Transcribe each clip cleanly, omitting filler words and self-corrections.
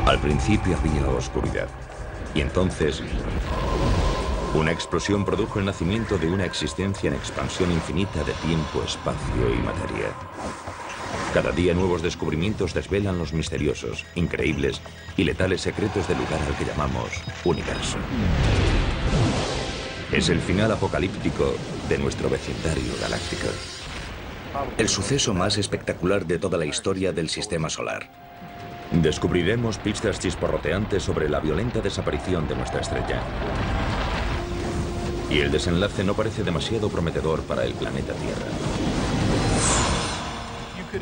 Al principio había oscuridad. Y entonces, una explosión produjo el nacimiento de una existencia en expansión infinita de tiempo, espacio y materia. Cada día nuevos descubrimientos desvelan los misteriosos, increíbles y letales secretos del lugar al que llamamos universo. Es el final apocalíptico de nuestro vecindario galáctico. El suceso más espectacular de toda la historia del sistema solar. Descubriremos pistas chisporroteantes sobre la violenta desaparición de nuestra estrella. Y el desenlace no parece demasiado prometedor para el planeta Tierra.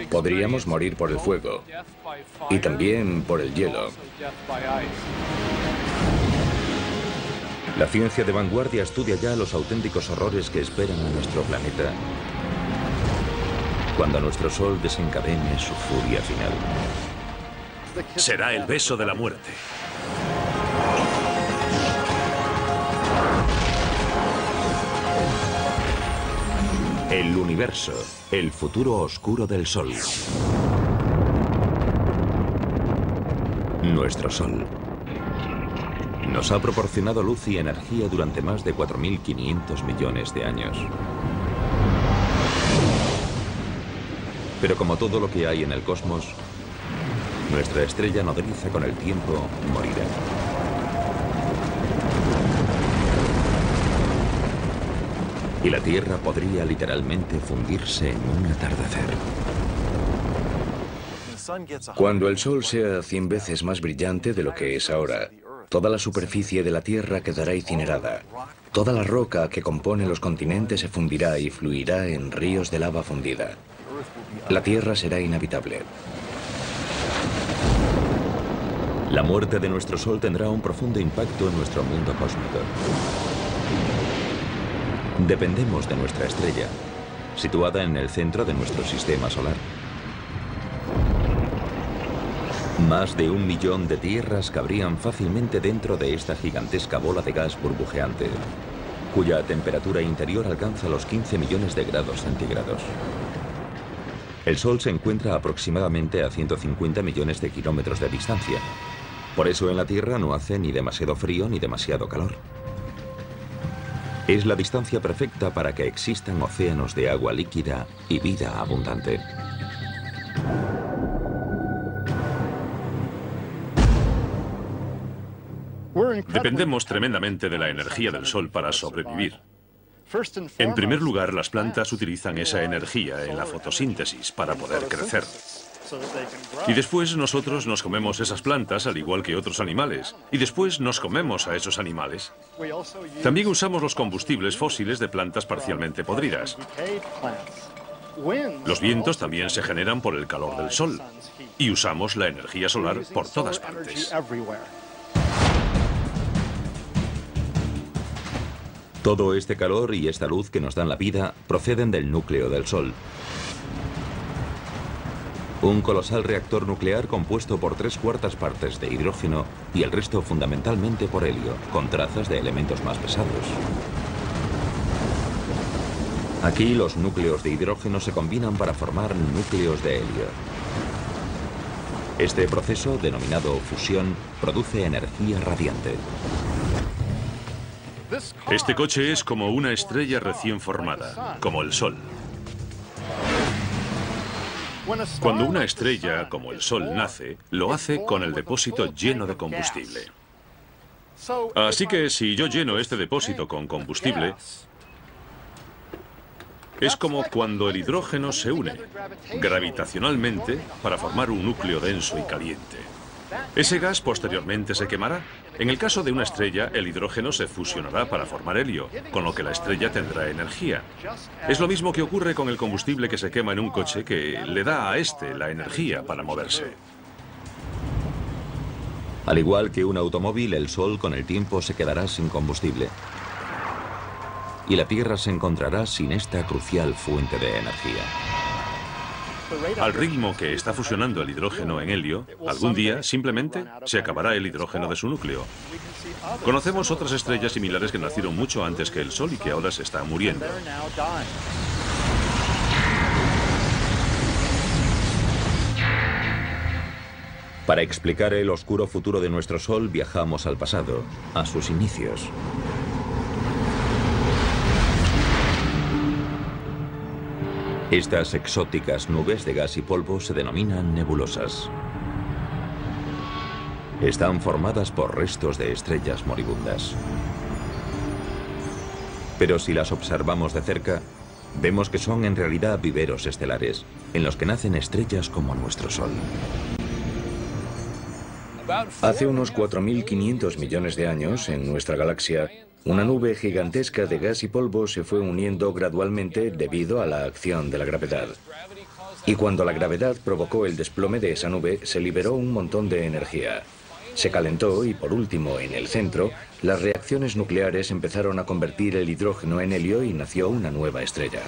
Podríamos morir por el fuego y también por el hielo. La ciencia de vanguardia estudia ya los auténticos horrores que esperan a nuestro planeta cuando nuestro Sol desencadene su furia final. Será el beso de la muerte. El universo, el futuro oscuro del Sol. Nuestro Sol nos ha proporcionado luz y energía durante más de 4.500 millones de años. Pero como todo lo que hay en el cosmos, nuestra estrella nodriza con el tiempo morirá. Y la Tierra podría literalmente fundirse en un atardecer. Cuando el Sol sea 100 veces más brillante de lo que es ahora, toda la superficie de la Tierra quedará incinerada. Toda la roca que compone los continentes se fundirá y fluirá en ríos de lava fundida. La Tierra será inhabitable. La muerte de nuestro Sol tendrá un profundo impacto en nuestro mundo cósmico. Dependemos de nuestra estrella, situada en el centro de nuestro sistema solar. Más de 1 millón de tierras cabrían fácilmente dentro de esta gigantesca bola de gas burbujeante, cuya temperatura interior alcanza los 15 millones de grados centígrados. El Sol se encuentra aproximadamente a 150 millones de kilómetros de distancia. Por eso en la Tierra no hace ni demasiado frío ni demasiado calor. Es la distancia perfecta para que existan océanos de agua líquida y vida abundante. Dependemos tremendamente de la energía del Sol para sobrevivir. En primer lugar, las plantas utilizan esa energía en la fotosíntesis para poder crecer. Y después nosotros nos comemos esas plantas al igual que otros animales. Y después nos comemos a esos animales. También usamos los combustibles fósiles de plantas parcialmente podridas. Los vientos también se generan por el calor del Sol. Y usamos la energía solar por todas partes. Todo este calor y esta luz que nos dan la vida proceden del núcleo del Sol. Un colosal reactor nuclear compuesto por 3/4 partes de hidrógeno y el resto fundamentalmente por helio, con trazas de elementos más pesados. Aquí los núcleos de hidrógeno se combinan para formar núcleos de helio. Este proceso, denominado fusión, produce energía radiante. Este coche es como una estrella recién formada, como el Sol. Cuando una estrella, como el Sol, nace, lo hace con el depósito lleno de combustible. Así que si yo lleno este depósito con combustible, es como cuando el hidrógeno se une gravitacionalmente para formar un núcleo denso y caliente. Ese gas posteriormente se quemará. En el caso de una estrella, el hidrógeno se fusionará para formar helio, con lo que la estrella tendrá energía. Es lo mismo que ocurre con el combustible que se quema en un coche, que le da a este la energía para moverse. Al igual que un automóvil, el Sol con el tiempo se quedará sin combustible. Y la Tierra se encontrará sin esta crucial fuente de energía. Al ritmo que está fusionando el hidrógeno en helio, algún día simplemente se acabará el hidrógeno de su núcleo. Conocemos otras estrellas similares que nacieron mucho antes que el Sol y que ahora se están muriendo. Para explicar el oscuro futuro de nuestro Sol, viajamos al pasado, a sus inicios. Estas exóticas nubes de gas y polvo se denominan nebulosas. Están formadas por restos de estrellas moribundas. Pero si las observamos de cerca, vemos que son en realidad viveros estelares, en los que nacen estrellas como nuestro Sol. Hace unos 4.500 millones de años, en nuestra galaxia, una nube gigantesca de gas y polvo se fue uniendo gradualmente debido a la acción de la gravedad. Y cuando la gravedad provocó el desplome de esa nube, se liberó un montón de energía. Se calentó y, por último, en el centro, las reacciones nucleares empezaron a convertir el hidrógeno en helio y nació una nueva estrella.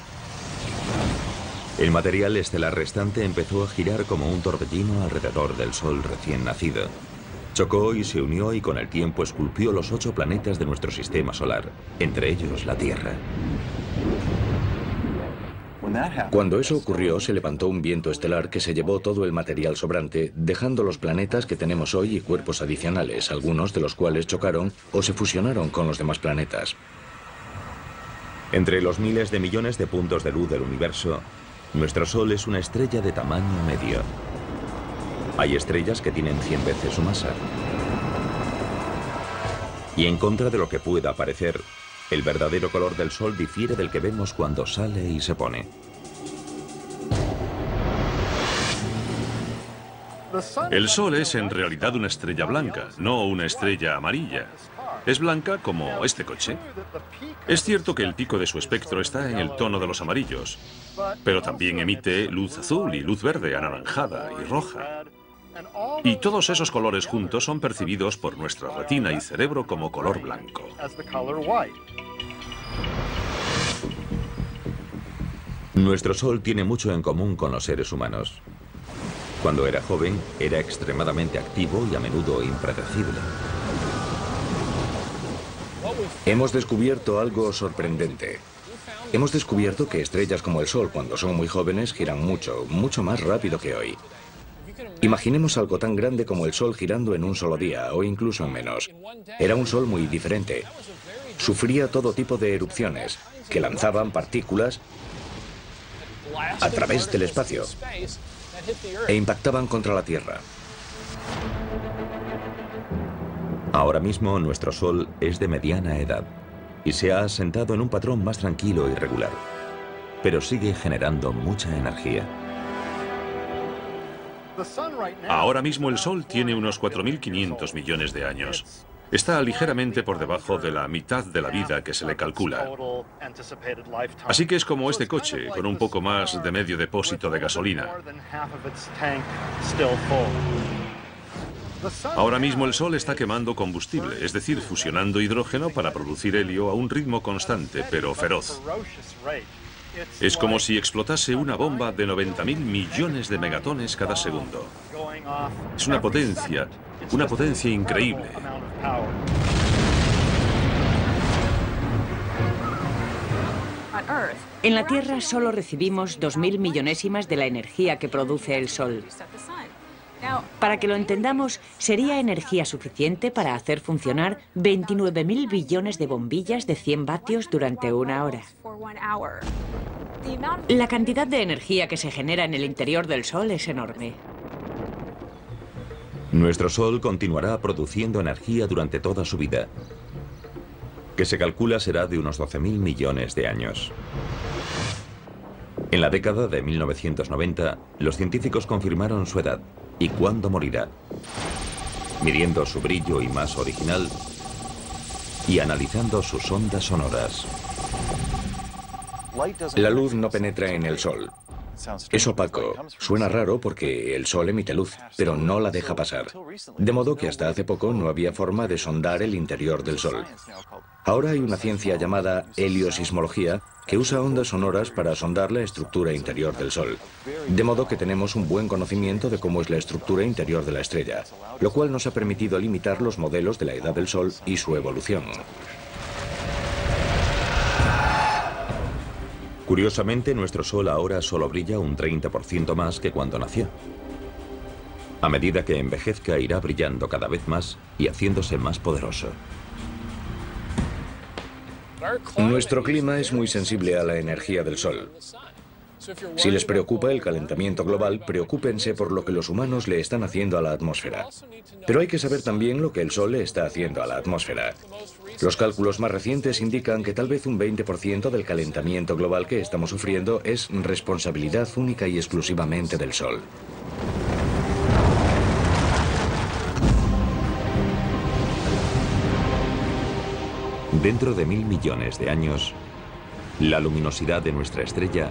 El material estelar restante empezó a girar como un torbellino alrededor del Sol recién nacido. Chocó y se unió y con el tiempo esculpió los 8 planetas de nuestro sistema solar, entre ellos la Tierra. Cuando eso ocurrió, se levantó un viento estelar que se llevó todo el material sobrante, dejando los planetas que tenemos hoy y cuerpos adicionales, algunos de los cuales chocaron o se fusionaron con los demás planetas. Entre los miles de millones de puntos de luz del universo, nuestro Sol es una estrella de tamaño medio. Hay estrellas que tienen 100 veces su masa. Y en contra de lo que pueda parecer, el verdadero color del Sol difiere del que vemos cuando sale y se pone. El Sol es en realidad una estrella blanca, no una estrella amarilla. Es blanca como este coche. Es cierto que el pico de su espectro está en el tono de los amarillos, pero también emite luz azul y luz verde, anaranjada y roja. Y todos esos colores juntos son percibidos por nuestra retina y cerebro como color blanco. Nuestro Sol tiene mucho en común con los seres humanos. Cuando era joven, era extremadamente activo y a menudo impredecible. Hemos descubierto algo sorprendente. Hemos descubierto que estrellas como el Sol, cuando son muy jóvenes, giran mucho, mucho más rápido que hoy. Imaginemos algo tan grande como el Sol girando en un solo día, o incluso en menos. Era un Sol muy diferente. Sufría todo tipo de erupciones, que lanzaban partículas a través del espacio e impactaban contra la Tierra. Ahora mismo nuestro Sol es de mediana edad y se ha asentado en un patrón más tranquilo y regular, pero sigue generando mucha energía. Ahora mismo el Sol tiene unos 4.500 millones de años. Está ligeramente por debajo de la mitad de la vida que se le calcula. Así que es como este coche, con un poco más de medio depósito de gasolina. Ahora mismo el Sol está quemando combustible, es decir, fusionando hidrógeno para producir helio a un ritmo constante, pero feroz. Es como si explotase una bomba de 90.000 millones de megatones cada segundo. Es una potencia increíble. En la Tierra solo recibimos 2.000 millonésimas de la energía que produce el Sol. Para que lo entendamos, sería energía suficiente para hacer funcionar 29.000 billones de bombillas de 100 vatios durante una hora. La cantidad de energía que se genera en el interior del Sol es enorme. Nuestro Sol continuará produciendo energía durante toda su vida, que se calcula será de unos 12.000 millones de años. En la década de 1990, los científicos confirmaron su edad y cuándo morirá, midiendo su brillo y masa original y analizando sus ondas sonoras. La luz no penetra en el Sol. Es opaco. Suena raro porque el Sol emite luz, pero no la deja pasar. De modo que hasta hace poco no había forma de sondar el interior del Sol. Ahora hay una ciencia llamada heliosismología que usa ondas sonoras para sondar la estructura interior del Sol. De modo que tenemos un buen conocimiento de cómo es la estructura interior de la estrella, lo cual nos ha permitido limitar los modelos de la edad del Sol y su evolución. Curiosamente, nuestro Sol ahora solo brilla un 30% más que cuando nació. A medida que envejezca, irá brillando cada vez más y haciéndose más poderoso. Nuestro clima es muy sensible a la energía del Sol. Si les preocupa el calentamiento global, preocúpense por lo que los humanos le están haciendo a la atmósfera. Pero hay que saber también lo que el Sol le está haciendo a la atmósfera. Los cálculos más recientes indican que tal vez un 20% del calentamiento global que estamos sufriendo es responsabilidad única y exclusivamente del Sol. Dentro de 1000 millones de años, la luminosidad de nuestra estrella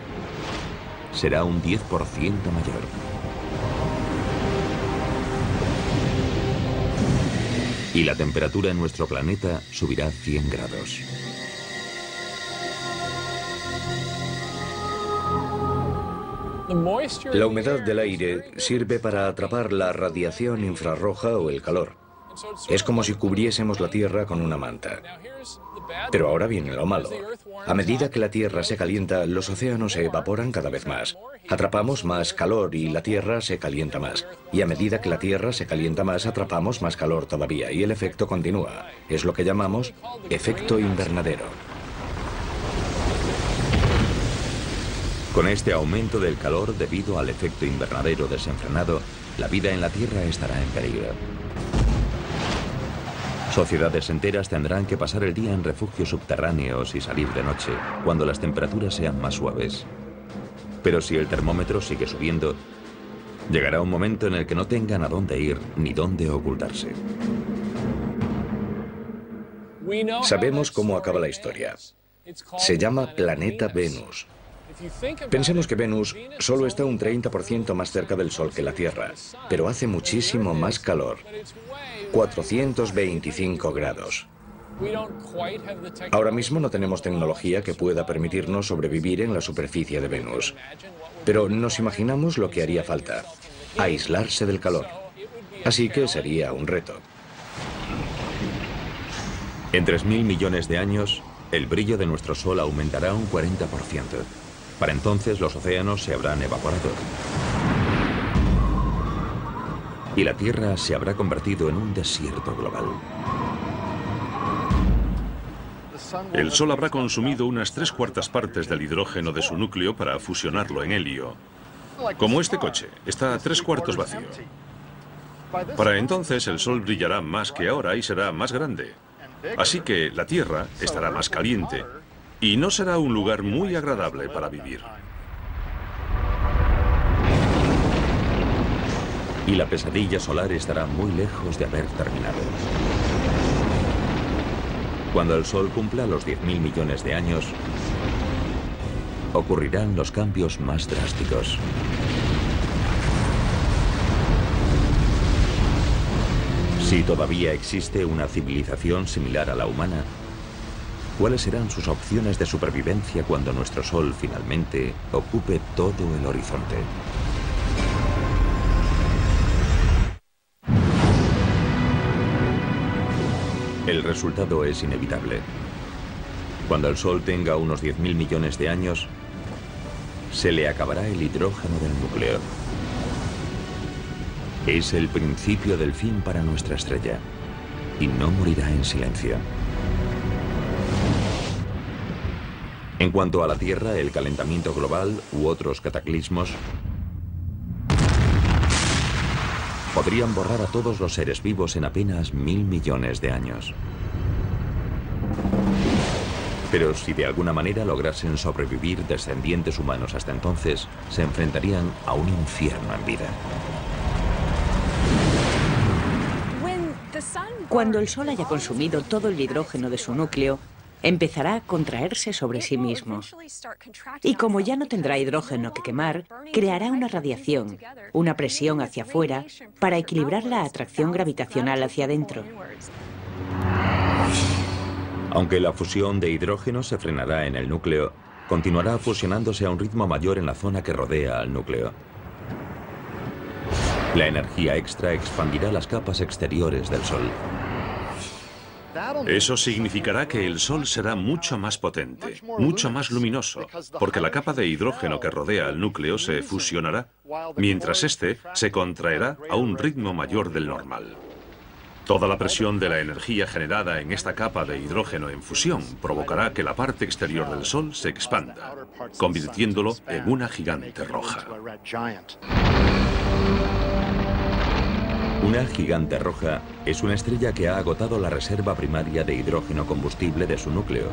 será un 10% mayor. Y la temperatura en nuestro planeta subirá 100 grados. La humedad del aire sirve para atrapar la radiación infrarroja o el calor. Es como si cubriésemos la Tierra con una manta. Pero ahora viene lo malo. A medida que la Tierra se calienta, los océanos se evaporan cada vez más. Atrapamos más calor y la Tierra se calienta más. Y a medida que la Tierra se calienta más, atrapamos más calor todavía. Y el efecto continúa. Es lo que llamamos efecto invernadero. Con este aumento del calor debido al efecto invernadero desenfrenado, la vida en la Tierra estará en peligro. Sociedades enteras tendrán que pasar el día en refugios subterráneos y salir de noche, cuando las temperaturas sean más suaves. Pero si el termómetro sigue subiendo, llegará un momento en el que no tengan a dónde ir ni dónde ocultarse. Sabemos cómo acaba la historia. Se llama planeta Venus. Pensemos que Venus solo está un 30% más cerca del Sol que la Tierra, pero hace muchísimo más calor. 425 grados. Ahora mismo no tenemos tecnología que pueda permitirnos sobrevivir en la superficie de Venus. Pero nos imaginamos lo que haría falta: aislarse del calor. Así que sería un reto. En 3000 millones de años, el brillo de nuestro Sol aumentará un 40%. Para entonces los océanos se habrán evaporado. Y la Tierra se habrá convertido en un desierto global. El Sol habrá consumido unas 3/4 partes del hidrógeno de su núcleo para fusionarlo en helio. Como este coche, está a 3/4 vacío. Para entonces el Sol brillará más que ahora y será más grande. Así que la Tierra estará más caliente y no será un lugar muy agradable para vivir. Y la pesadilla solar estará muy lejos de haber terminado. Cuando el Sol cumpla los 10.000 millones de años, ocurrirán los cambios más drásticos. Si todavía existe una civilización similar a la humana, ¿cuáles serán sus opciones de supervivencia cuando nuestro Sol finalmente ocupe todo el horizonte? El resultado es inevitable. Cuando el Sol tenga unos 10.000 millones de años, se le acabará el hidrógeno del núcleo. Es el principio del fin para nuestra estrella, y no morirá en silencio. En cuanto a la Tierra, el calentamiento global u otros cataclismos podrían borrar a todos los seres vivos en apenas 1000 millones de años. Pero si de alguna manera lograsen sobrevivir descendientes humanos hasta entonces, se enfrentarían a un infierno en vida. Cuando el Sol haya consumido todo el hidrógeno de su núcleo, empezará a contraerse sobre sí mismo. Y como ya no tendrá hidrógeno que quemar, creará una radiación, una presión hacia afuera, para equilibrar la atracción gravitacional hacia adentro. Aunque la fusión de hidrógeno se frenará en el núcleo, continuará fusionándose a un ritmo mayor en la zona que rodea al núcleo. La energía extra expandirá las capas exteriores del Sol. Eso significará que el Sol será mucho más potente, mucho más luminoso, porque la capa de hidrógeno que rodea al núcleo se fusionará, mientras este se contraerá a un ritmo mayor del normal. Toda la presión de la energía generada en esta capa de hidrógeno en fusión provocará que la parte exterior del Sol se expanda, convirtiéndolo en una gigante roja. Una gigante roja es una estrella que ha agotado la reserva primaria de hidrógeno combustible de su núcleo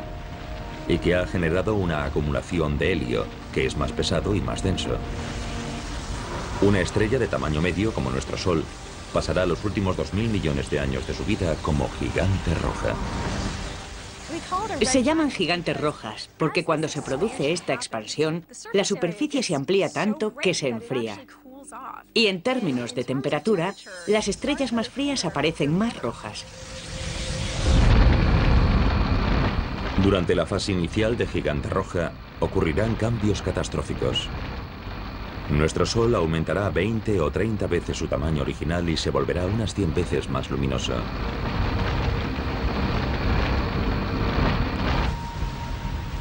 y que ha generado una acumulación de helio, que es más pesado y más denso. Una estrella de tamaño medio como nuestro Sol pasará los últimos 2000 millones de años de su vida como gigante roja. Se llaman gigantes rojas porque cuando se produce esta expansión, la superficie se amplía tanto que se enfría. Y en términos de temperatura, las estrellas más frías aparecen más rojas. Durante la fase inicial de gigante roja ocurrirán cambios catastróficos. Nuestro Sol aumentará 20 o 30 veces su tamaño original y se volverá unas 100 veces más luminoso.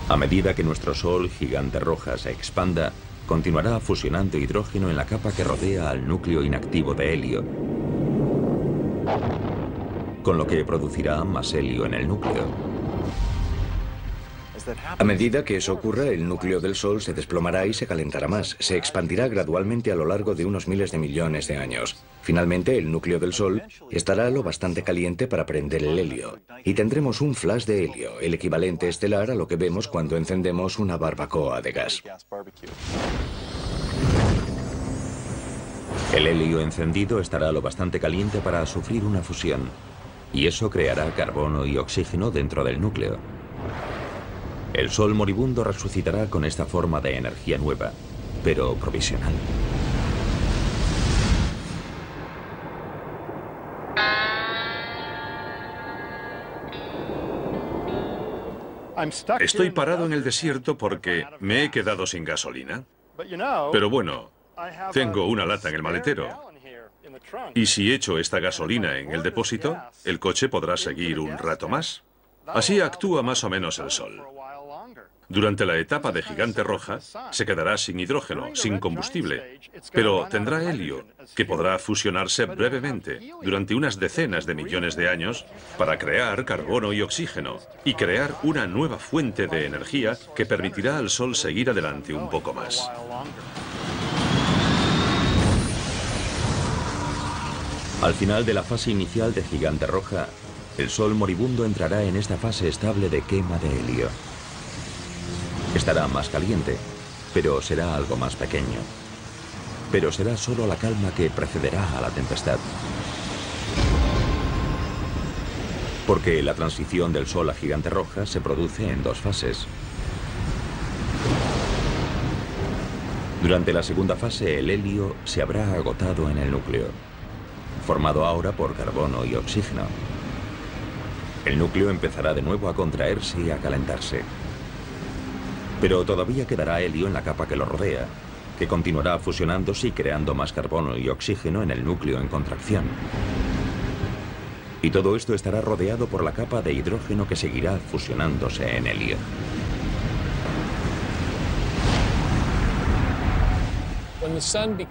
A medida que nuestro Sol gigante roja se expanda, continuará fusionando hidrógeno en la capa que rodea al núcleo inactivo de helio, con lo que producirá más helio en el núcleo. A medida que eso ocurra, el núcleo del Sol se desplomará y se calentará más. Se expandirá gradualmente a lo largo de unos miles de millones de años. Finalmente, el núcleo del Sol estará lo bastante caliente para prender el helio. Y tendremos un flash de helio, el equivalente estelar a lo que vemos cuando encendemos una barbacoa de gas. El helio encendido estará lo bastante caliente para sufrir una fusión, y eso creará carbono y oxígeno dentro del núcleo. El Sol moribundo resucitará con esta forma de energía nueva, pero provisional. Estoy parado en el desierto porque me he quedado sin gasolina. Pero bueno, tengo una lata en el maletero. Y si echo esta gasolina en el depósito, el coche podrá seguir un rato más. Así actúa más o menos el Sol. Durante la etapa de gigante roja, se quedará sin hidrógeno, sin combustible, pero tendrá helio, que podrá fusionarse brevemente, durante unas decenas de millones de años, para crear carbono y oxígeno, y crear una nueva fuente de energía que permitirá al Sol seguir adelante un poco más. Al final de la fase inicial de gigante roja, el Sol moribundo entrará en esta fase estable de quema de helio. Estará más caliente, pero será algo más pequeño. Pero será solo la calma que precederá a la tempestad. Porque la transición del Sol a gigante roja se produce en dos fases. Durante la segunda fase, el helio se habrá agotado en el núcleo, formado ahora por carbono y oxígeno. El núcleo empezará de nuevo a contraerse y a calentarse. Pero todavía quedará helio en la capa que lo rodea, que continuará fusionándose y creando más carbono y oxígeno en el núcleo en contracción. Y todo esto estará rodeado por la capa de hidrógeno que seguirá fusionándose en helio.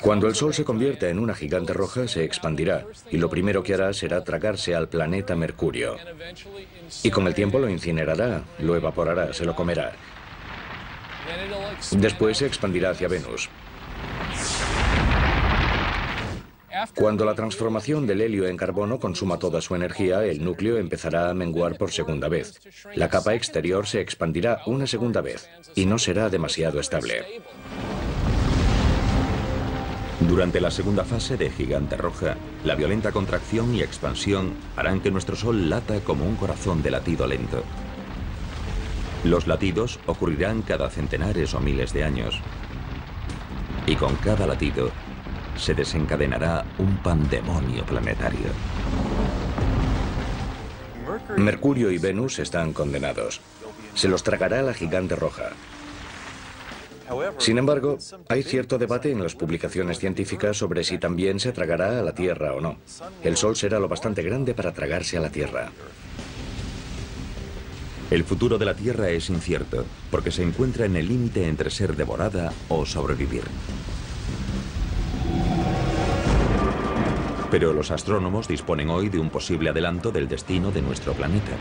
Cuando el Sol se convierta en una gigante roja, se expandirá, y lo primero que hará será tragarse al planeta Mercurio. Y con el tiempo lo incinerará, lo evaporará, se lo comerá. Después se expandirá hacia Venus. Cuando la transformación del helio en carbono consuma toda su energía, el núcleo empezará a menguar por segunda vez. La capa exterior se expandirá una segunda vez, y no será demasiado estable. Durante la segunda fase de gigante roja, la violenta contracción y expansión harán que nuestro Sol lata como un corazón de latido lento. Los latidos ocurrirán cada centenares o miles de años. Y con cada latido se desencadenará un pandemonio planetario. Mercurio y Venus están condenados. Se los tragará la gigante roja. Sin embargo, hay cierto debate en las publicaciones científicas sobre si también se tragará a la Tierra o no. El Sol será lo bastante grande para tragarse a la Tierra. El futuro de la Tierra es incierto, porque se encuentra en el límite entre ser devorada o sobrevivir. Pero los astrónomos disponen hoy de un posible adelanto del destino de nuestro planeta.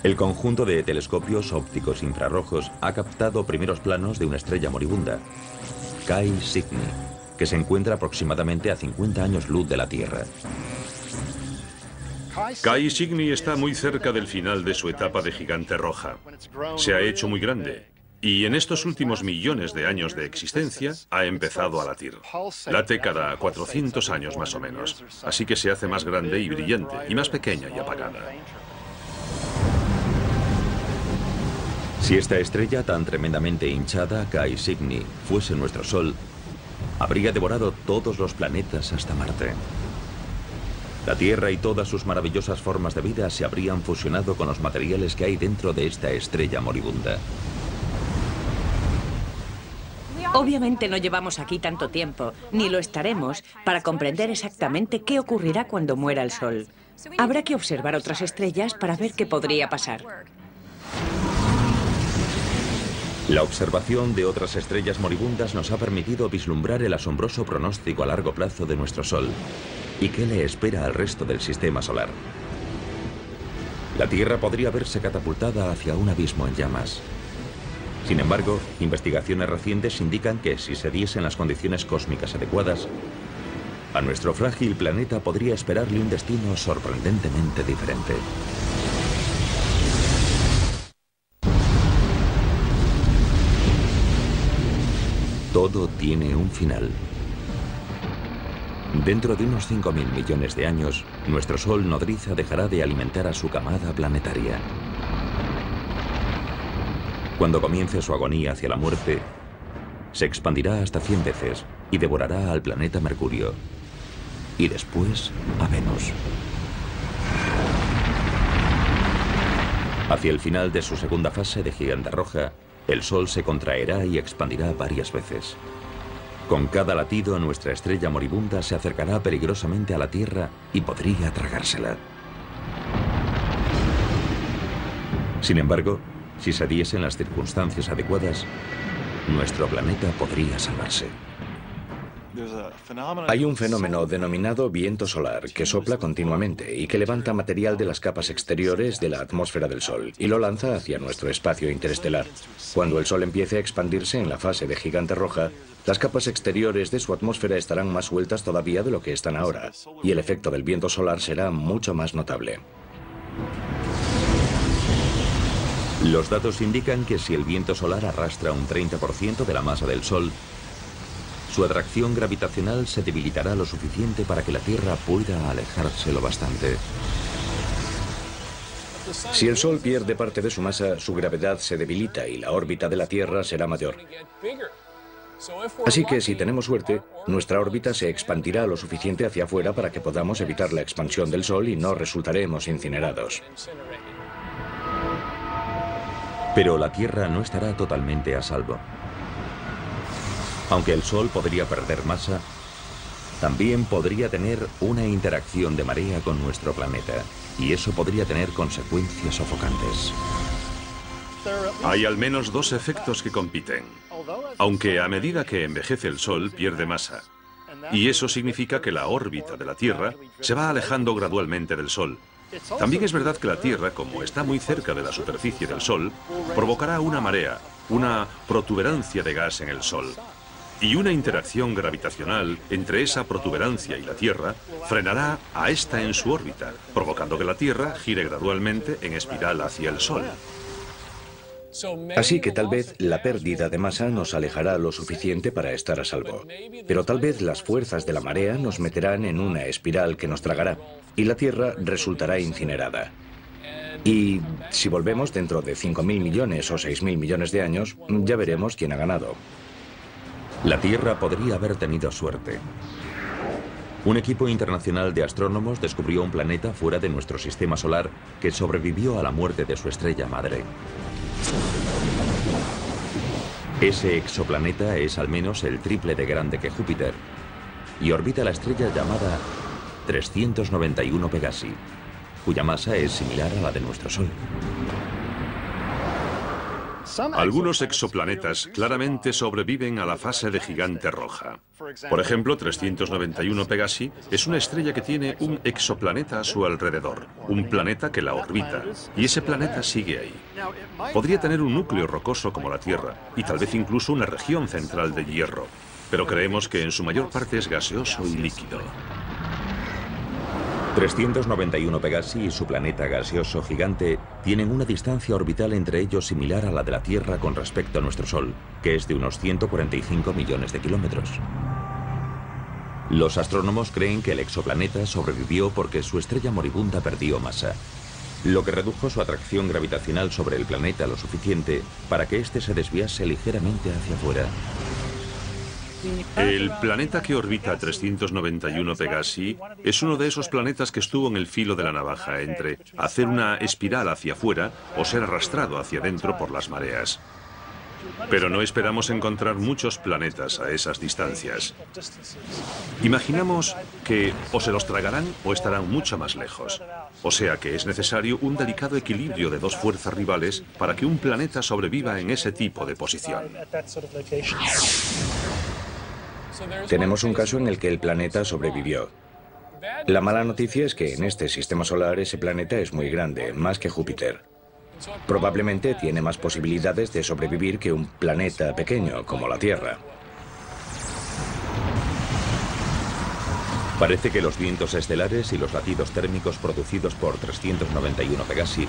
El conjunto de telescopios ópticos infrarrojos ha captado primeros planos de una estrella moribunda, Chi Cygni, que se encuentra aproximadamente a 50 años luz de la Tierra. Chi Cygni está muy cerca del final de su etapa de gigante roja. Se ha hecho muy grande y en estos últimos millones de años de existencia ha empezado a latir. Late cada 400 años más o menos, así que se hace más grande y brillante y más pequeña y apagada. Si esta estrella tan tremendamente hinchada, Chi Cygni, fuese nuestro Sol, habría devorado todos los planetas hasta Marte. La Tierra y todas sus maravillosas formas de vida se habrían fusionado con los materiales que hay dentro de esta estrella moribunda. Obviamente no llevamos aquí tanto tiempo, ni lo estaremos, para comprender exactamente qué ocurrirá cuando muera el Sol. Habrá que observar otras estrellas para ver qué podría pasar. La observación de otras estrellas moribundas nos ha permitido vislumbrar el asombroso pronóstico a largo plazo de nuestro Sol y qué le espera al resto del sistema solar. La Tierra podría verse catapultada hacia un abismo en llamas. Sin embargo, investigaciones recientes indican que si se diesen las condiciones cósmicas adecuadas, a nuestro frágil planeta podría esperarle un destino sorprendentemente diferente. Todo tiene un final. Dentro de unos 5.000 millones de años, nuestro Sol nodriza dejará de alimentar a su camada planetaria. Cuando comience su agonía hacia la muerte, se expandirá hasta 100 veces y devorará al planeta Mercurio, y después a Venus. Hacia el final de su segunda fase de gigante roja, el Sol se contraerá y expandirá varias veces. Con cada latido, nuestra estrella moribunda se acercará peligrosamente a la Tierra y podría tragársela. Sin embargo, si se diesen las circunstancias adecuadas, nuestro planeta podría salvarse. Hay un fenómeno denominado viento solar que sopla continuamente y que levanta material de las capas exteriores de la atmósfera del Sol y lo lanza hacia nuestro espacio interestelar. Cuando el Sol empiece a expandirse en la fase de gigante roja, las capas exteriores de su atmósfera estarán más sueltas todavía de lo que están ahora, y el efecto del viento solar será mucho más notable. Los datos indican que si el viento solar arrastra un 30% de la masa del Sol, su atracción gravitacional se debilitará lo suficiente para que la Tierra pueda alejarse lo bastante. Si el Sol pierde parte de su masa, su gravedad se debilita y la órbita de la Tierra será mayor. Así que si tenemos suerte, nuestra órbita se expandirá lo suficiente hacia afuera para que podamos evitar la expansión del Sol y no resultaremos incinerados. Pero la Tierra no estará totalmente a salvo. Aunque el Sol podría perder masa, también podría tener una interacción de marea con nuestro planeta, y eso podría tener consecuencias sofocantes. Hay al menos dos efectos que compiten. Aunque a medida que envejece el Sol pierde masa, y eso significa que la órbita de la Tierra se va alejando gradualmente del Sol. También es verdad que la Tierra, como está muy cerca de la superficie del Sol, provocará una marea, una protuberancia de gas en el Sol. Y una interacción gravitacional entre esa protuberancia y la Tierra frenará a esta en su órbita, provocando que la Tierra gire gradualmente en espiral hacia el Sol. Así que tal vez la pérdida de masa nos alejará lo suficiente para estar a salvo. Pero tal vez las fuerzas de la marea nos meterán en una espiral que nos tragará, y la Tierra resultará incinerada. Y si volvemos dentro de 5.000 millones o 6.000 millones de años, ya veremos quién ha ganado. La Tierra podría haber tenido suerte. Un equipo internacional de astrónomos descubrió un planeta fuera de nuestro sistema solar que sobrevivió a la muerte de su estrella madre. Ese exoplaneta es al menos el triple de grande que Júpiter y orbita la estrella llamada 391 Pegasi, cuya masa es similar a la de nuestro Sol. Algunos exoplanetas claramente sobreviven a la fase de gigante roja. Por ejemplo, 391 Pegasi es una estrella que tiene un exoplaneta a su alrededor, un planeta que la orbita, y ese planeta sigue ahí. Podría tener un núcleo rocoso como la Tierra, y tal vez incluso una región central de hierro, pero creemos que en su mayor parte es gaseoso y líquido. 391 Pegasi y su planeta gaseoso gigante tienen una distancia orbital entre ellos similar a la de la Tierra con respecto a nuestro Sol, que es de unos 145 millones de kilómetros. Los astrónomos creen que el exoplaneta sobrevivió porque su estrella moribunda perdió masa, lo que redujo su atracción gravitacional sobre el planeta lo suficiente para que éste se desviase ligeramente hacia afuera. El planeta que orbita 391 Pegasi es uno de esos planetas que estuvo en el filo de la navaja entre hacer una espiral hacia afuera o ser arrastrado hacia adentro por las mareas. Pero no esperamos encontrar muchos planetas a esas distancias. Imaginamos que o se los tragarán o estarán mucho más lejos. O sea que es necesario un delicado equilibrio de dos fuerzas rivales para que un planeta sobreviva en ese tipo de posición. Tenemos un caso en el que el planeta sobrevivió. La mala noticia es que en este sistema solar ese planeta es muy grande, más que Júpiter. Probablemente tiene más posibilidades de sobrevivir que un planeta pequeño como la Tierra. Parece que los vientos estelares y los latidos térmicos producidos por 391 Pegasi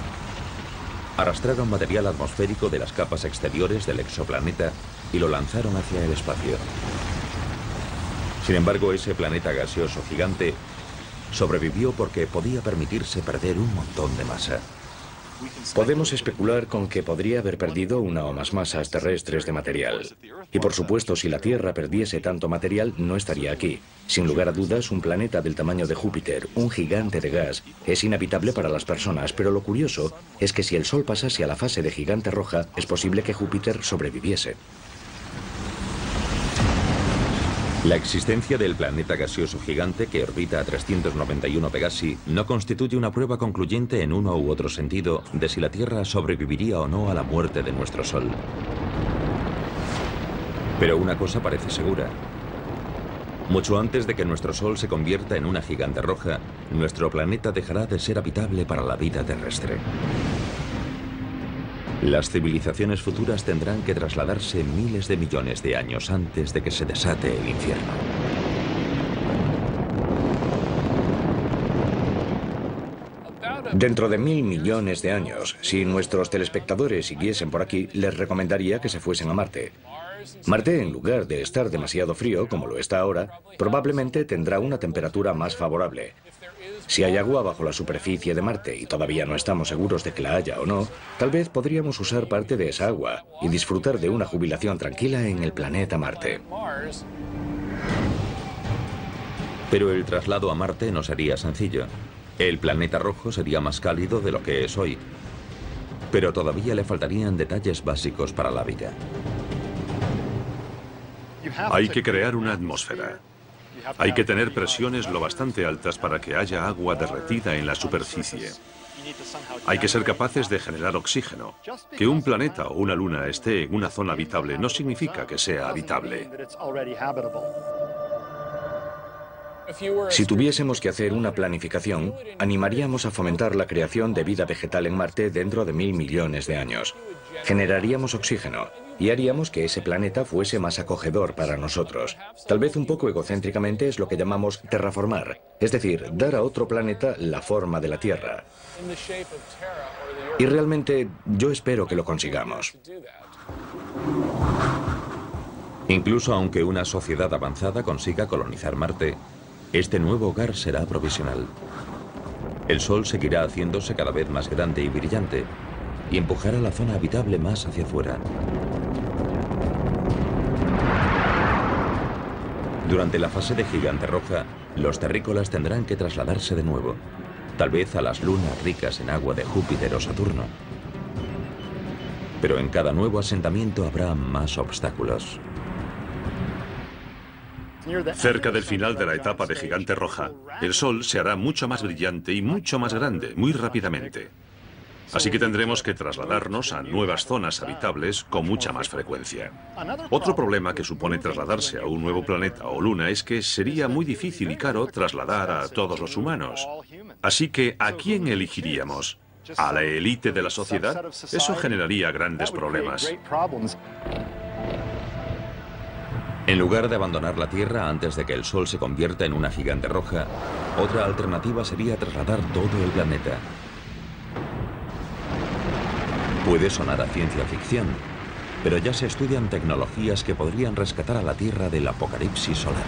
arrastraron material atmosférico de las capas exteriores del exoplaneta y lo lanzaron hacia el espacio. Sin embargo, ese planeta gaseoso gigante sobrevivió porque podía permitirse perder un montón de masa. Podemos especular con que podría haber perdido una o más masas terrestres de material. Y por supuesto, si la Tierra perdiese tanto material, no estaría aquí. Sin lugar a dudas, un planeta del tamaño de Júpiter, un gigante de gas, es inhabitable para las personas, pero lo curioso es que si el Sol pasase a la fase de gigante roja, es posible que Júpiter sobreviviese. La existencia del planeta gaseoso gigante que orbita a 391 Pegasi no constituye una prueba concluyente en uno u otro sentido de si la Tierra sobreviviría o no a la muerte de nuestro Sol. Pero una cosa parece segura. Mucho antes de que nuestro Sol se convierta en una gigante roja, nuestro planeta dejará de ser habitable para la vida terrestre. Las civilizaciones futuras tendrán que trasladarse miles de millones de años antes de que se desate el infierno. Dentro de 1000 millones de años, si nuestros telespectadores siguiesen por aquí, les recomendaría que se fuesen a Marte. Marte, en lugar de estar demasiado frío, como lo está ahora, probablemente tendrá una temperatura más favorable. Si hay agua bajo la superficie de Marte y todavía no estamos seguros de que la haya o no, tal vez podríamos usar parte de esa agua y disfrutar de una jubilación tranquila en el planeta Marte. Pero el traslado a Marte no sería sencillo. El planeta rojo sería más cálido de lo que es hoy. Pero todavía le faltarían detalles básicos para la vida. Hay que crear una atmósfera. Hay que tener presiones lo bastante altas para que haya agua derretida en la superficie. Hay que ser capaces de generar oxígeno. Que un planeta o una luna esté en una zona habitable no significa que sea habitable. Si tuviésemos que hacer una planificación, animaríamos a fomentar la creación de vida vegetal en Marte dentro de 1000 millones de años. Generaríamos oxígeno y haríamos que ese planeta fuese más acogedor para nosotros. Tal vez un poco egocéntricamente es lo que llamamos terraformar, es decir, dar a otro planeta la forma de la Tierra. Y realmente yo espero que lo consigamos. Incluso aunque una sociedad avanzada consiga colonizar Marte, este nuevo hogar será provisional. El Sol seguirá haciéndose cada vez más grande y brillante y empujará la zona habitable más hacia afuera. Durante la fase de gigante roja, los terrícolas tendrán que trasladarse de nuevo, tal vez a las lunas ricas en agua de Júpiter o Saturno. Pero en cada nuevo asentamiento habrá más obstáculos. Cerca del final de la etapa de gigante roja, el Sol se hará mucho más brillante y mucho más grande, muy rápidamente. Así que tendremos que trasladarnos a nuevas zonas habitables con mucha más frecuencia. Otro problema que supone trasladarse a un nuevo planeta o luna es que sería muy difícil y caro trasladar a todos los humanos. Así que, ¿a quién elegiríamos? ¿A la élite de la sociedad? Eso generaría grandes problemas. En lugar de abandonar la Tierra antes de que el Sol se convierta en una gigante roja, otra alternativa sería trasladar todo el planeta. Puede sonar a ciencia ficción, pero ya se estudian tecnologías que podrían rescatar a la Tierra del apocalipsis solar.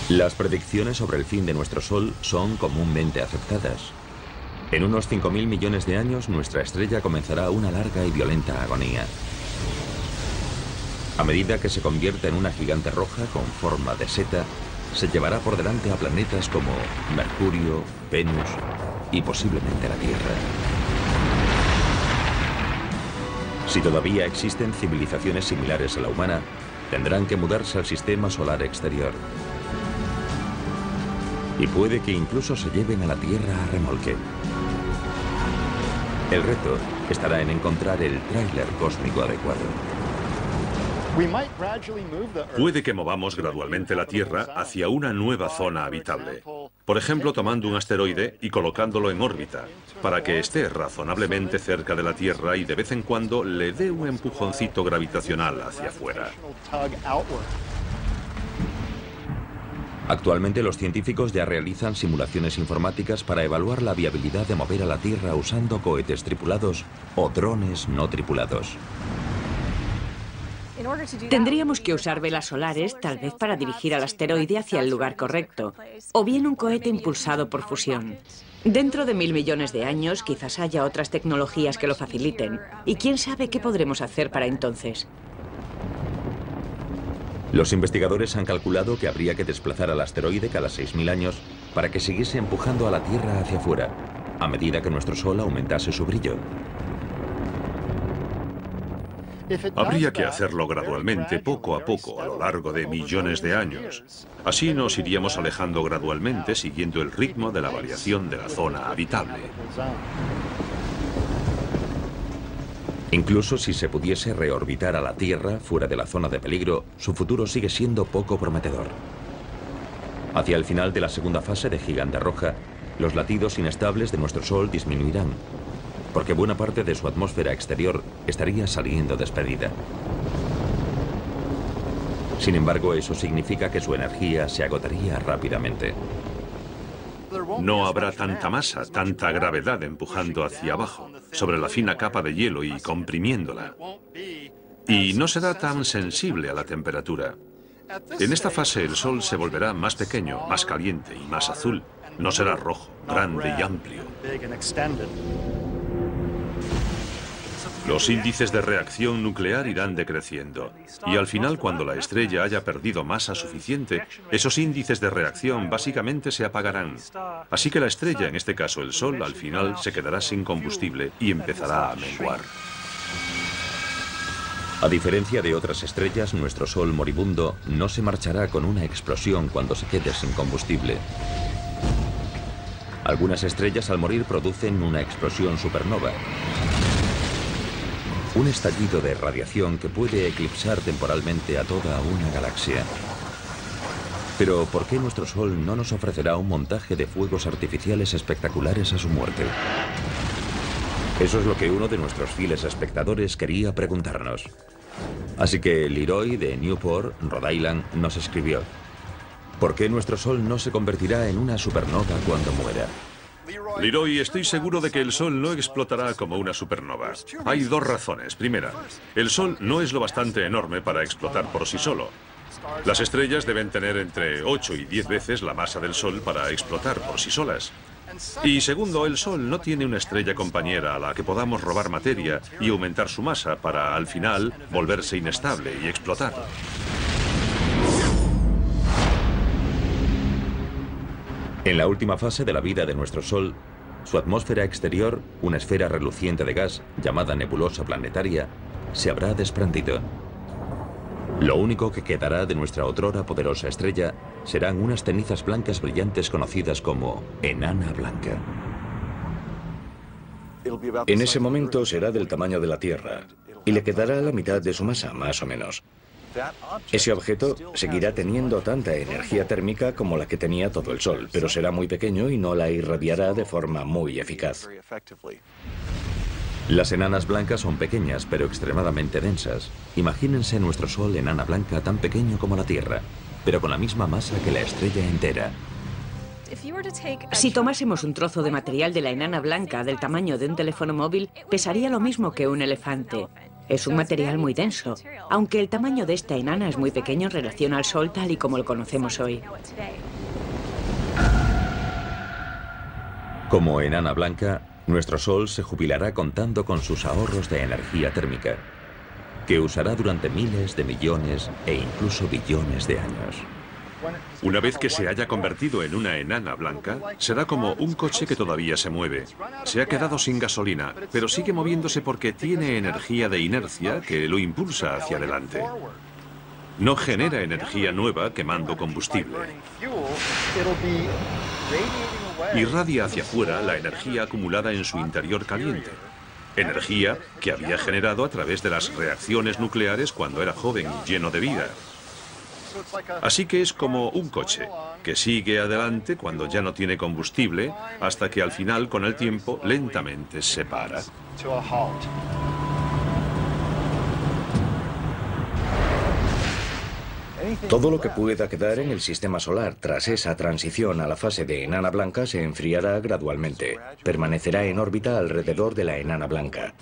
Las predicciones sobre el fin de nuestro Sol son comúnmente aceptadas. En unos 5.000 millones de años, nuestra estrella comenzará una larga y violenta agonía. A medida que se convierta en una gigante roja con forma de seta, se llevará por delante a planetas como Mercurio, Venus y posiblemente la Tierra. Si todavía existen civilizaciones similares a la humana, tendrán que mudarse al sistema solar exterior. Y puede que incluso se lleven a la Tierra a remolque. El reto estará en encontrar el tráiler cósmico adecuado. Puede que movamos gradualmente la Tierra hacia una nueva zona habitable. Por ejemplo, tomando un asteroide y colocándolo en órbita, para que esté razonablemente cerca de la Tierra y de vez en cuando le dé un empujoncito gravitacional hacia afuera. Actualmente los científicos ya realizan simulaciones informáticas para evaluar la viabilidad de mover a la Tierra usando cohetes tripulados o drones no tripulados. Tendríamos que usar velas solares, tal vez para dirigir al asteroide hacia el lugar correcto, o bien un cohete impulsado por fusión. Dentro de 1.000 millones de años, quizás haya otras tecnologías que lo faciliten, y quién sabe qué podremos hacer para entonces. Los investigadores han calculado que habría que desplazar al asteroide cada 6.000 años para que siguiese empujando a la Tierra hacia afuera, a medida que nuestro Sol aumentase su brillo. Habría que hacerlo gradualmente, poco a poco, a lo largo de millones de años. Así nos iríamos alejando gradualmente, siguiendo el ritmo de la variación de la zona habitable. Incluso si se pudiese reorbitar a la Tierra fuera de la zona de peligro, su futuro sigue siendo poco prometedor. Hacia el final de la segunda fase de Gigante Roja, los latidos inestables de nuestro Sol disminuirán, porque buena parte de su atmósfera exterior estaría saliendo despedida. Sin embargo, eso significa que su energía se agotaría rápidamente. No habrá tanta masa, tanta gravedad empujando hacia abajo, sobre la fina capa de hielo y comprimiéndola. Y no será tan sensible a la temperatura. En esta fase el Sol se volverá más pequeño, más caliente y más azul. No será rojo, grande y amplio. Los índices de reacción nuclear irán decreciendo, y al final, cuando la estrella haya perdido masa suficiente, esos índices de reacción básicamente se apagarán. Así que la estrella, en este caso el Sol, al final se quedará sin combustible y empezará a menguar. A diferencia de otras estrellas, nuestro Sol moribundo no se marchará con una explosión cuando se quede sin combustible. Algunas estrellas al morir producen una explosión supernova. Un estallido de radiación que puede eclipsar temporalmente a toda una galaxia. Pero, ¿por qué nuestro Sol no nos ofrecerá un montaje de fuegos artificiales espectaculares a su muerte? Eso es lo que uno de nuestros fieles espectadores quería preguntarnos. Así que Leroy de Newport, Rhode Island, nos escribió: ¿por qué nuestro Sol no se convertirá en una supernova cuando muera? Leroy, estoy seguro de que el Sol no explotará como una supernova. Hay dos razones. Primera, el Sol no es lo bastante enorme para explotar por sí solo. Las estrellas deben tener entre 8 y 10 veces la masa del Sol para explotar por sí solas. Y segundo, el Sol no tiene una estrella compañera a la que podamos robar materia y aumentar su masa para, al final, volverse inestable y explotar. En la última fase de la vida de nuestro Sol, su atmósfera exterior, una esfera reluciente de gas llamada nebulosa planetaria, se habrá desprendido. Lo único que quedará de nuestra otrora poderosa estrella serán unas cenizas blancas brillantes conocidas como enana blanca. En ese momento será del tamaño de la Tierra y le quedará la mitad de su masa, más o menos. Ese objeto seguirá teniendo tanta energía térmica como la que tenía todo el Sol, pero será muy pequeño y no la irradiará de forma muy eficaz. Las enanas blancas son pequeñas, pero extremadamente densas. Imagínense nuestro Sol enana blanca tan pequeño como la Tierra, pero con la misma masa que la estrella entera. Si tomásemos un trozo de material de la enana blanca del tamaño de un teléfono móvil, pesaría lo mismo que un elefante. Es un material muy denso, aunque el tamaño de esta enana es muy pequeño en relación al Sol tal y como lo conocemos hoy. Como enana blanca, nuestro Sol se jubilará contando con sus ahorros de energía térmica, que usará durante miles de millones e incluso billones de años. Una vez que se haya convertido en una enana blanca, será como un coche que todavía se mueve. Se ha quedado sin gasolina, pero sigue moviéndose porque tiene energía de inercia que lo impulsa hacia adelante. No genera energía nueva quemando combustible. Irradia hacia afuera la energía acumulada en su interior caliente. Energía que había generado a través de las reacciones nucleares cuando era joven y lleno de vida. Así que es como un coche, que sigue adelante cuando ya no tiene combustible, hasta que al final, con el tiempo, lentamente se para. Todo lo que pueda quedar en el sistema solar tras esa transición a la fase de enana blanca se enfriará gradualmente. Permanecerá en órbita alrededor de la enana blanca.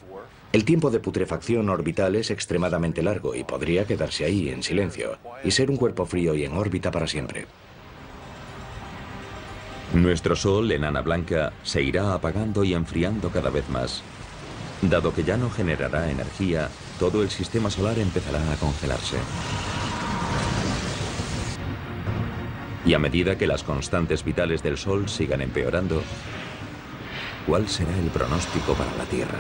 El tiempo de putrefacción orbital es extremadamente largo y podría quedarse ahí en silencio y ser un cuerpo frío y en órbita para siempre. Nuestro Sol, enana blanca, se irá apagando y enfriando cada vez más. Dado que ya no generará energía, todo el sistema solar empezará a congelarse. Y a medida que las constantes vitales del Sol sigan empeorando, ¿cuál será el pronóstico para la Tierra?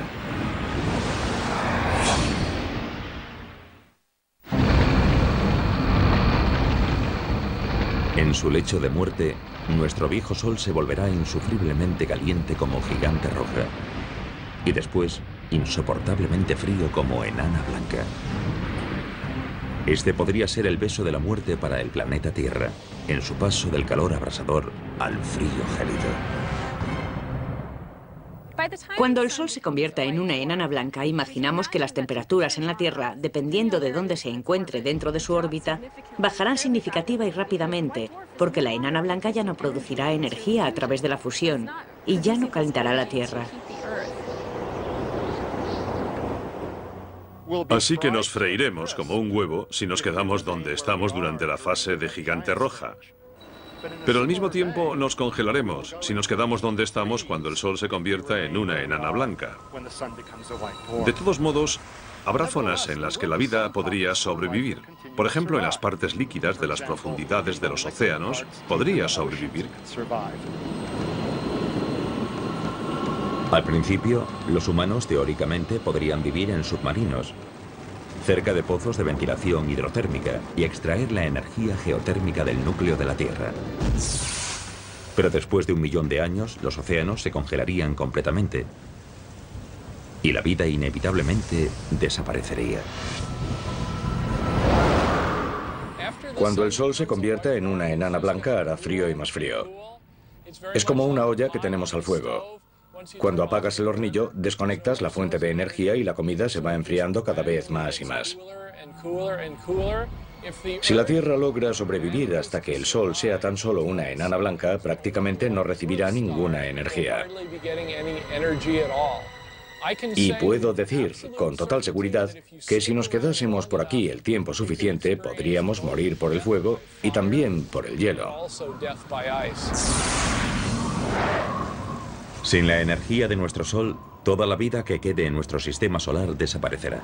En su lecho de muerte, nuestro viejo Sol se volverá insufriblemente caliente como gigante roja y después insoportablemente frío como enana blanca. Este podría ser el beso de la muerte para el planeta Tierra, en su paso del calor abrasador al frío gélido. Cuando el Sol se convierta en una enana blanca, imaginamos que las temperaturas en la Tierra, dependiendo de dónde se encuentre dentro de su órbita, bajarán significativa y rápidamente, porque la enana blanca ya no producirá energía a través de la fusión y ya no calentará la Tierra. Así que nos freiremos como un huevo si nos quedamos donde estamos durante la fase de gigante roja. Pero al mismo tiempo nos congelaremos si nos quedamos donde estamos cuando el Sol se convierta en una enana blanca. De todos modos, habrá zonas en las que la vida podría sobrevivir. Por ejemplo, en las partes líquidas de las profundidades de los océanos, podría sobrevivir. Al principio, los humanos teóricamente podrían vivir en submarinos, cerca de pozos de ventilación hidrotérmica y extraer la energía geotérmica del núcleo de la Tierra. Pero después de 1 millón de años, los océanos se congelarían completamente y la vida inevitablemente desaparecería. Cuando el Sol se convierta en una enana blanca, hará frío y más frío. Es como una olla que tenemos al fuego. Cuando apagas el hornillo, desconectas la fuente de energía y la comida se va enfriando cada vez más y más. Si la Tierra logra sobrevivir hasta que el Sol sea tan solo una enana blanca, prácticamente no recibirá ninguna energía. Y puedo decir, con total seguridad, que si nos quedásemos por aquí el tiempo suficiente, podríamos morir por el fuego y también por el hielo. Sin la energía de nuestro Sol, toda la vida que quede en nuestro sistema solar desaparecerá.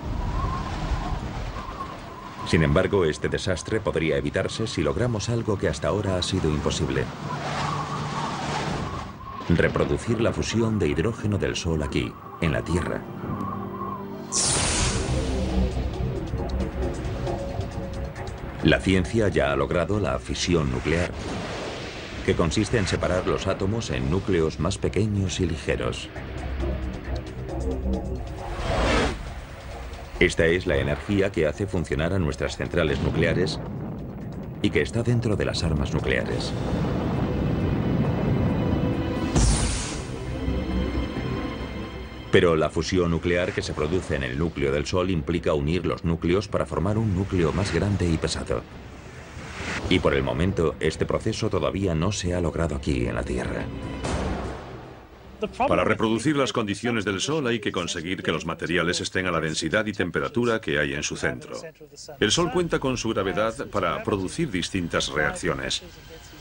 Sin embargo, este desastre podría evitarse si logramos algo que hasta ahora ha sido imposible. reproducir la fusión de hidrógeno del Sol aquí, en la Tierra. La ciencia ya ha logrado la fisión nuclear, que consiste en separar los átomos en núcleos más pequeños y ligeros. Esta es la energía que hace funcionar a nuestras centrales nucleares y que está dentro de las armas nucleares. Pero la fusión nuclear que se produce en el núcleo del Sol implica unir los núcleos para formar un núcleo más grande y pesado. Y por el momento, este proceso todavía no se ha logrado aquí en la Tierra. Para reproducir las condiciones del Sol hay que conseguir que los materiales estén a la densidad y temperatura que hay en su centro. El Sol cuenta con su gravedad para producir distintas reacciones.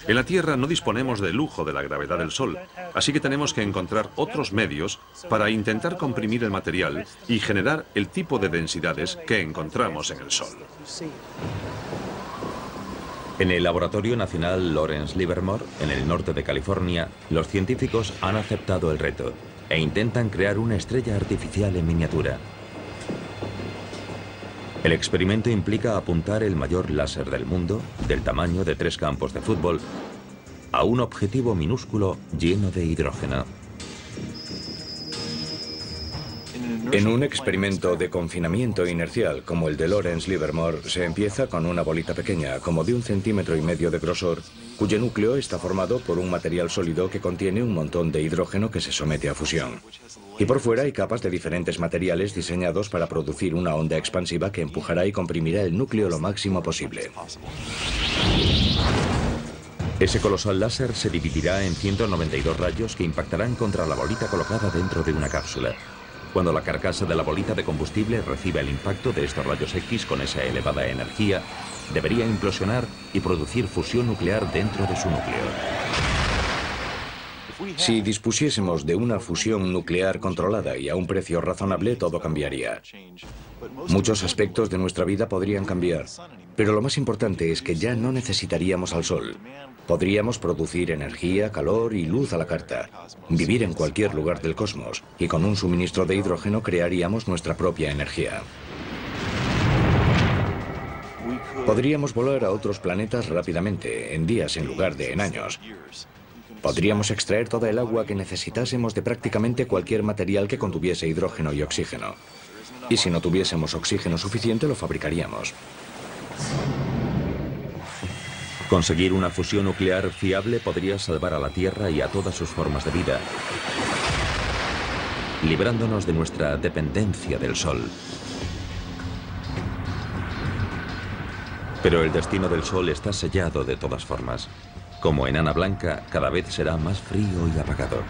En la Tierra no disponemos del lujo de la gravedad del Sol, así que tenemos que encontrar otros medios para intentar comprimir el material y generar el tipo de densidades que encontramos en el Sol. En el Laboratorio Nacional Lawrence Livermore, en el norte de California, los científicos han aceptado el reto e intentan crear una estrella artificial en miniatura. El experimento implica apuntar el mayor láser del mundo, del tamaño de 3 campos de fútbol, a un objetivo minúsculo lleno de hidrógeno. En un experimento de confinamiento inercial como el de Lawrence Livermore, se empieza con una bolita pequeña, como de 1,5 centímetros de grosor, cuyo núcleo está formado por un material sólido que contiene un montón de hidrógeno que se somete a fusión. Y por fuera hay capas de diferentes materiales diseñados para producir una onda expansiva que empujará y comprimirá el núcleo lo máximo posible. Ese colosal láser se dividirá en 192 rayos que impactarán contra la bolita colocada dentro de una cápsula. Cuando la carcasa de la bolita de combustible reciba el impacto de estos rayos X con esa elevada energía, debería implosionar y producir fusión nuclear dentro de su núcleo. Si dispusiésemos de una fusión nuclear controlada y a un precio razonable, todo cambiaría. Muchos aspectos de nuestra vida podrían cambiar, pero lo más importante es que ya no necesitaríamos al Sol. Podríamos producir energía, calor y luz a la carta, vivir en cualquier lugar del cosmos, y con un suministro de hidrógeno crearíamos nuestra propia energía. Podríamos volar a otros planetas rápidamente, en días en lugar de en años. Podríamos extraer toda el agua que necesitásemos de prácticamente cualquier material que contuviese hidrógeno y oxígeno. Y si no tuviésemos oxígeno suficiente, lo fabricaríamos. Conseguir una fusión nuclear fiable podría salvar a la Tierra y a todas sus formas de vida, librándonos de nuestra dependencia del Sol. Pero el destino del Sol está sellado de todas formas. Como enana blanca, cada vez será más frío y apagado.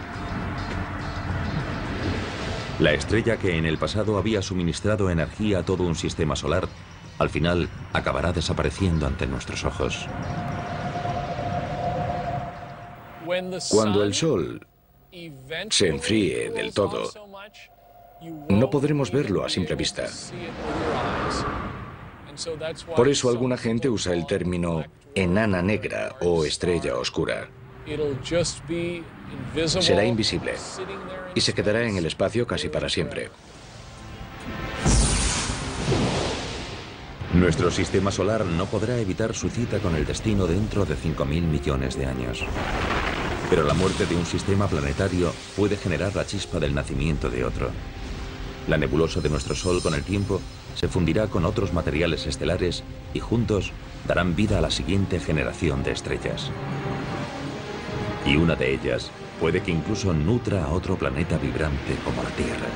La estrella que en el pasado había suministrado energía a todo un sistema solar, al final acabará desapareciendo ante nuestros ojos. Cuando el Sol se enfríe del todo, no podremos verlo a simple vista. Por eso alguna gente usa el término enana negra o estrella oscura. Será invisible y se quedará en el espacio casi para siempre. Nuestro sistema solar no podrá evitar su cita con el destino dentro de 5.000 millones de años. Pero la muerte de un sistema planetario puede generar la chispa del nacimiento de otro. La nebulosa de nuestro Sol con el tiempo se fundirá con otros materiales estelares y juntos darán vida a la siguiente generación de estrellas. Y una de ellas puede que incluso nutra a otro planeta vibrante como la Tierra.